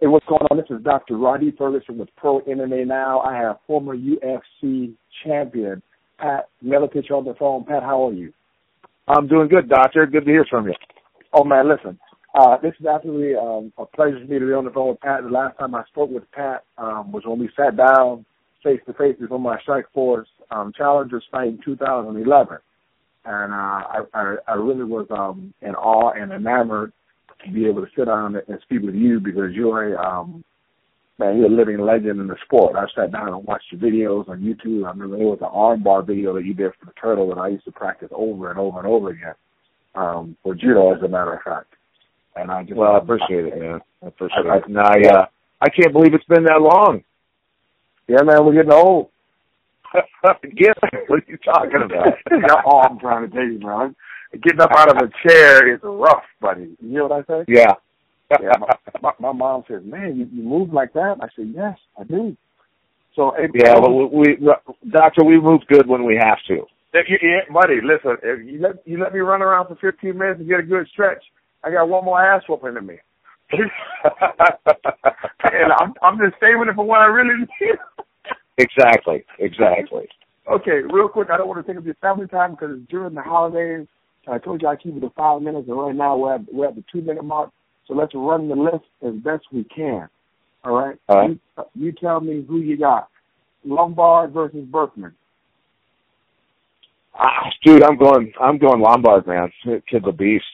Hey, what's going on? This is Dr. Rhadi Ferguson with Pro MMA Now. I have former UFC champion Pat Miletich on the phone. Pat, how are you? I'm doing good, Doctor. Good to hear from you. Oh, man, listen. This is absolutely a pleasure for me to be on the phone with Pat. The last time I spoke with Pat was when we sat down face-to-face before my Strike Force Challengers fight in 2011. And I really was in awe and enamored to be able to sit down and speak with you because you're you're a living legend in the sport. I sat down and watched your videos on YouTube. I remember there was an armbar video that you did for the turtle that I used to practice over and over and over again for judo, as a matter of fact. And I just I appreciate it, man. I appreciate it. And I can't believe it's been that long. Yeah, man, we're getting old. What are you talking about? That's all I'm trying to tell you, man. Getting up out of a chair is rough, buddy. You hear what I say? Yeah. Yeah. My mom says, "Man, you move like that?" I said, "Yes, I do." So, Doctor, we move good when we have to. Buddy, listen. If you let me run around for 15 minutes and get a good stretch, I got one more ass whooping in me. And I'm just saving it for when I really need it. Exactly. Okay, real quick, I don't want to take up your family time because it's during the holidays. I told you I keep it to 5 minutes, and right now we're at the 2-minute mark. So let's run the list as best we can. All right? All right. You tell me who you got. Lombard versus Berkman. Dude, I'm going Lombard, man. Kid's a beast.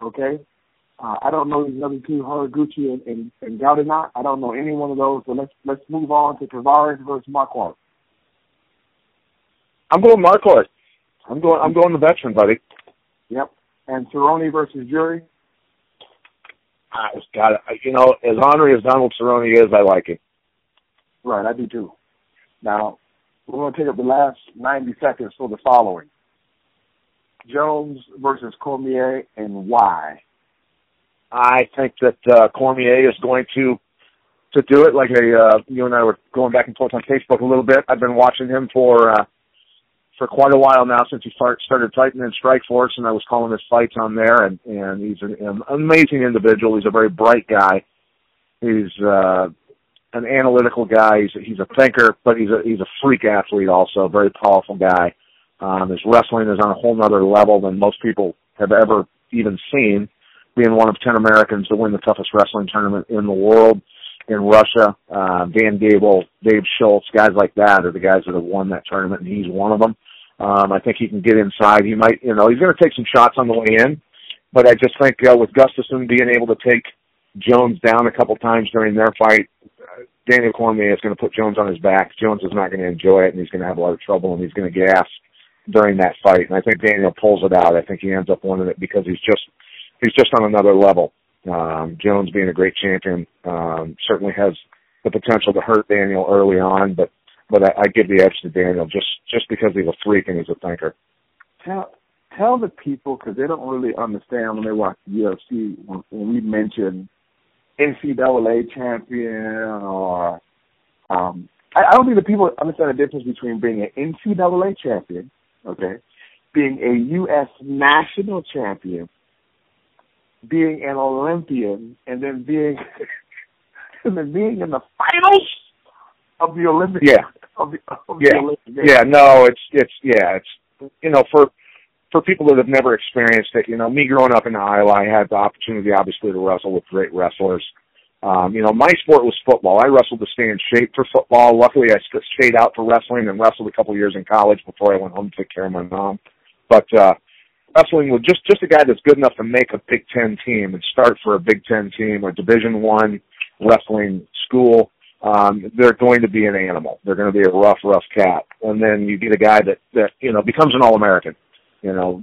Okay. I don't know these other two, Haraguchi and Gaudinot. I don't know any one of those. So let's move on to Tavares versus Marquardt. I'm going Marquardt. I'm going the veteran, buddy. Yep. And Cerrone versus Jury. Got it. As ornery as Donald Cerrone is, I like it. Right, I do too. Now, we're going to take up the last 90 seconds for the following. Jones versus Cormier, and why? I think that Cormier is going to do it. Like you and I were going back and forth on Facebook a little bit. I've been watching him for quite a while now, since he started fighting in Strikeforce, and I was calling his fights on there. And he's an amazing individual. He's a very bright guy. He's an analytical guy. He's a thinker, but he's a freak athlete also. A very powerful guy. His wrestling is on a whole nother level than most people have ever even seen, being one of 10 Americans to win the toughest wrestling tournament in the world in Russia. Dan Gable, Dave Schultz, guys like that are the guys that have won that tournament, and he's one of them. I think he can get inside. He might, he's going to take some shots on the way in, but I just think with Gustafsson being able to take Jones down a couple times during their fight, Daniel Cormier is going to put Jones on his back. Jones is not going to enjoy it, and he's going to have a lot of trouble, and he's going to gas during that fight. And I think Daniel pulls it out. I think he ends up winning it because he's just on another level. Jones, being a great champion, certainly has the potential to hurt Daniel early on, but I give the edge to Daniel just because he's a freak and he's a thinker. Tell the people, because they don't really understand when they watch UFC, when we mention NCAA champion or I don't think the people understand the difference between being an NCAA champion, okay, being a U.S. national champion, being an Olympian, and then being in the finals of the Olympics. Yeah. The Olympics. Yeah. No, it's for people that have never experienced it. Me growing up in Iowa, I had the opportunity, obviously, to wrestle with great wrestlers. My sport was football. I wrestled to stay in shape for football. Luckily, I stayed out for wrestling and wrestled a couple of years in college before I went home to take care of my mom. But wrestling with just a guy that's good enough to make a Big Ten team and start for a Big Ten team or Division I wrestling school, they're going to be an animal. They're going to be a rough cat. And then you get a guy that becomes an All-American,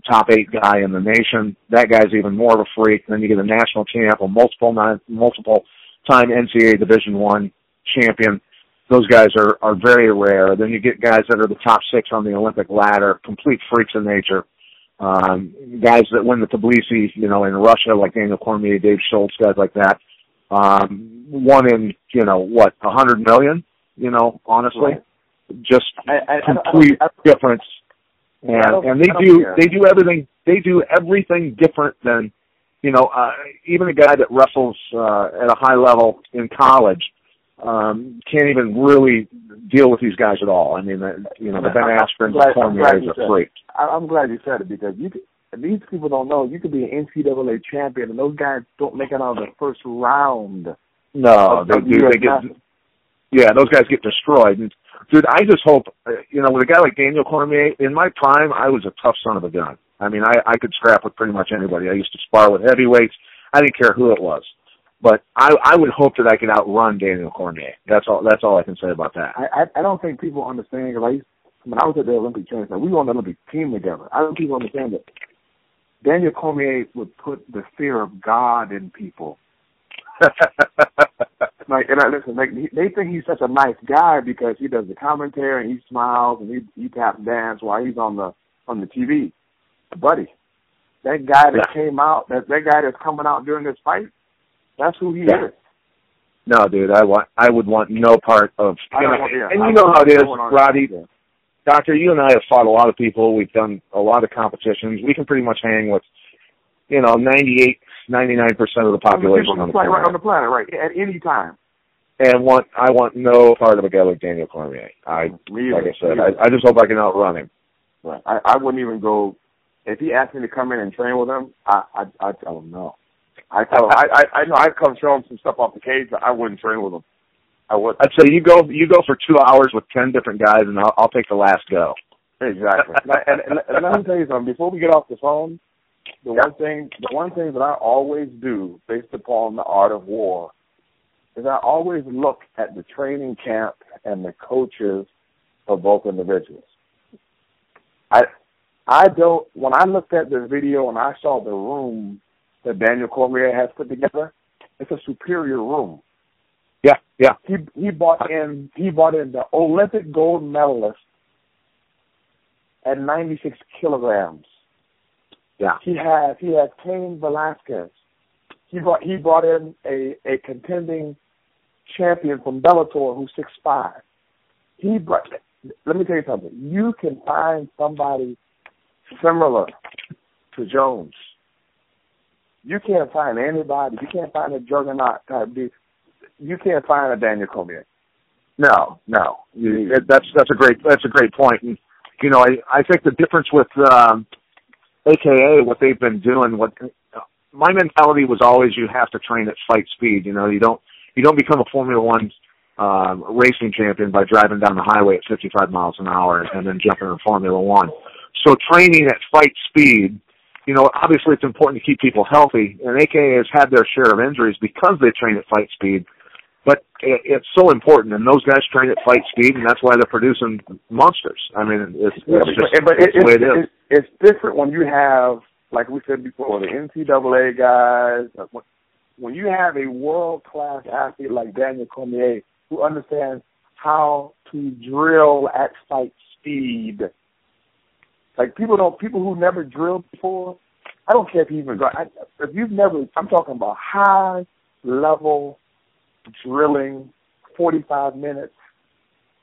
top 8 guy in the nation. That guy's even more of a freak. Then you get a national champ, a multiple-time NCAA Division I champion. Those guys are very rare. Then you get guys that are the top 6 on the Olympic ladder, complete freaks of nature. Guys that win the Tbilisi, in Russia, like Daniel Cormier, Dave Schultz, guys like that. One in, 100 million, honestly. Right. Just complete difference. And they do everything different than even a guy that wrestles at a high level in college can't even really deal with these guys at all. I mean, the Ben Askren, the Cormier is a freak. I'm glad you said it, because these people don't know you could be an NCAA champion and those guys don't make it out of the first round. No, they get. Yeah, those guys get destroyed. And, dude, I just hope, with a guy like Daniel Cormier, in my prime, I was a tough son of a gun. I mean, I could scrap with pretty much anybody. I used to spar with heavyweights. I didn't care who it was. But I would hope that I could outrun Daniel Cormier. That's all I can say about that. I don't think people understand, because when I was at the Olympic Champs, we were on the Olympic team together. I don't think people understand that Daniel Cormier would put the fear of God in people. They think he's such a nice guy because he does the commentary and he smiles and he tap dance while he's on the TV. Buddy, that guy that came out, that guy that's coming out during this fight, that's who he is. No, dude, I would want no part of. And you know how it is, Rhadi. Doctor, you and I have fought a lot of people. We've done a lot of competitions. We can pretty much hang with, 98, 99% of the population on the planet. Right on the planet, right, at any time. And I want no part of a guy like Daniel Cormier. Like I said, I just hope I can outrun him. Right. I wouldn't even go. If he asked me to come in and train with him, I'd tell him no. I know I'd come show him some stuff off the cage, but I wouldn't train with him. I would. I'd say you go for 2 hours with 10 different guys, and I'll take the last go. Exactly. and let me tell you something. Before we get off the phone, the one thing that I always do, based upon the art of war, is I always look at the training camp and the coaches of both individuals. I don't. When I looked at this video and I saw the room that Daniel Cormier has put together, it's a superior room. Yeah. He brought in the Olympic gold medalist at 96 kilograms. Yeah. He has Cain Velasquez. He brought in a contending champion from Bellator who's 6'5". Let me tell you something. You can find somebody similar to Jones. You can't find anybody. You can't find a juggernaut type dude. You can't find a Daniel Cormier. No. That's a great point. And, I think the difference with AKA what they've been doing. My mentality was always you have to train at fight speed. You don't become a Formula One racing champion by driving down the highway at 55 miles an hour and then jumping in Formula One. So training at fight speed, obviously it's important to keep people healthy, and AKA has had their share of injuries because they train at fight speed. But it's so important, and those guys train at fight speed, and that's why they're producing monsters. I mean, it's the way it is. It's different when you have, like we said before, the NCAA guys. When you have a world-class athlete like Daniel Cormier who understands how to drill at fight speed. Like people who never drilled before, I don't care if I'm talking about high level drilling, 45 minutes,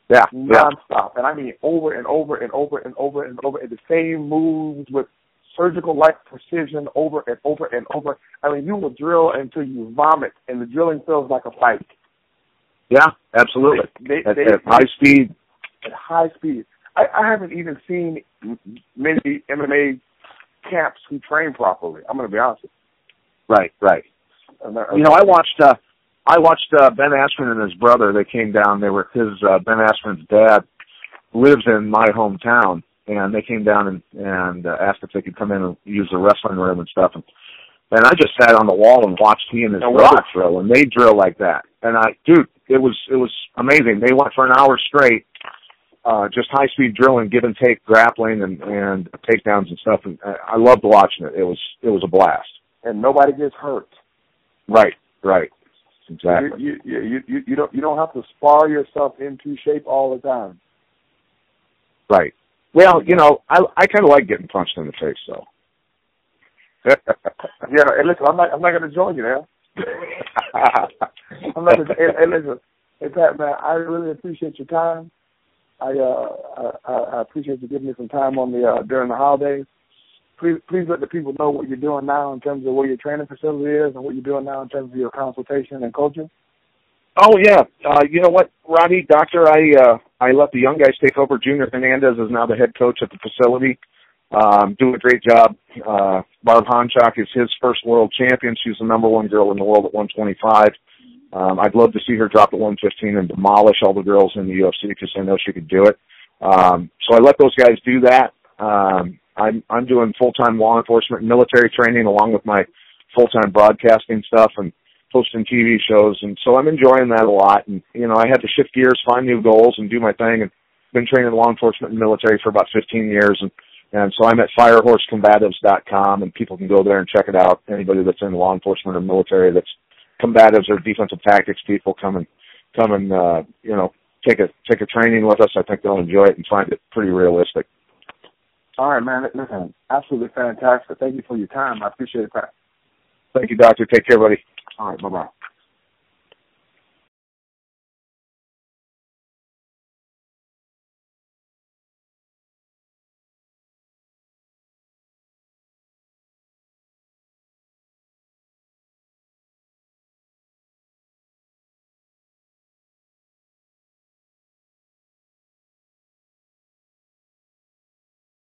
nonstop. And I mean over and over and over and over and over, and the same moves with surgical-like precision over and over and over. I mean, you will drill until you vomit, and the drilling feels like a fight. Yeah, absolutely. At high speed. At high speed. I haven't even seen many MMA camps who train properly. I'm going to be honest with you. Right. I watched Ben Askren and his brother. They came down. Ben Askren's dad lives in my hometown, and they came down and asked if they could come in and use the wrestling room and stuff. And I just sat on the wall and watched he and his brother drill, and they drill like that. And it was amazing. They went for an hour straight, just high-speed drilling, give and take, grappling, and takedowns and stuff. And I loved watching it. It was a blast. And nobody gets hurt. Right. Exactly. You don't have to spar yourself into shape all the time. Right. Well, I kind of like getting punched in the face, though. Yeah, and listen, I'm not going to join you there. I'm not. Listen, hey Pat, man, I really appreciate your time. I appreciate you giving me some time on the during the holidays. please let the people know what you're doing now in terms of where your training facility is and what you're doing now in terms of your consultation and coaching. Oh, yeah. You know what, Rhadi, Doctor, I let the young guys take over. Junior Hernandez is now the head coach at the facility. Doing a great job. Barb Honchak is his first world champion. She's the number one girl in the world at 125. I'd love to see her drop at 115 and demolish all the girls in the UFC because I know she could do it. So I let those guys do that. I'm doing full-time law enforcement and military training along with my full-time broadcasting stuff and hosting TV shows, and so I'm enjoying that a lot. And, you know, I had to shift gears, find new goals, and do my thing, and been training law enforcement and military for about 15 years, and so I'm at firehorsecombatives.com, and people can go there and check it out. Anybody that's in law enforcement or military that's combatives or defensive tactics people come and you know, take a training with us. I think they'll enjoy it and find it pretty realistic. All right, man. Listen, absolutely fantastic. Thank you for your time. I appreciate it, Pat. Thank you, Doctor. Take care, buddy. All right, bye-bye.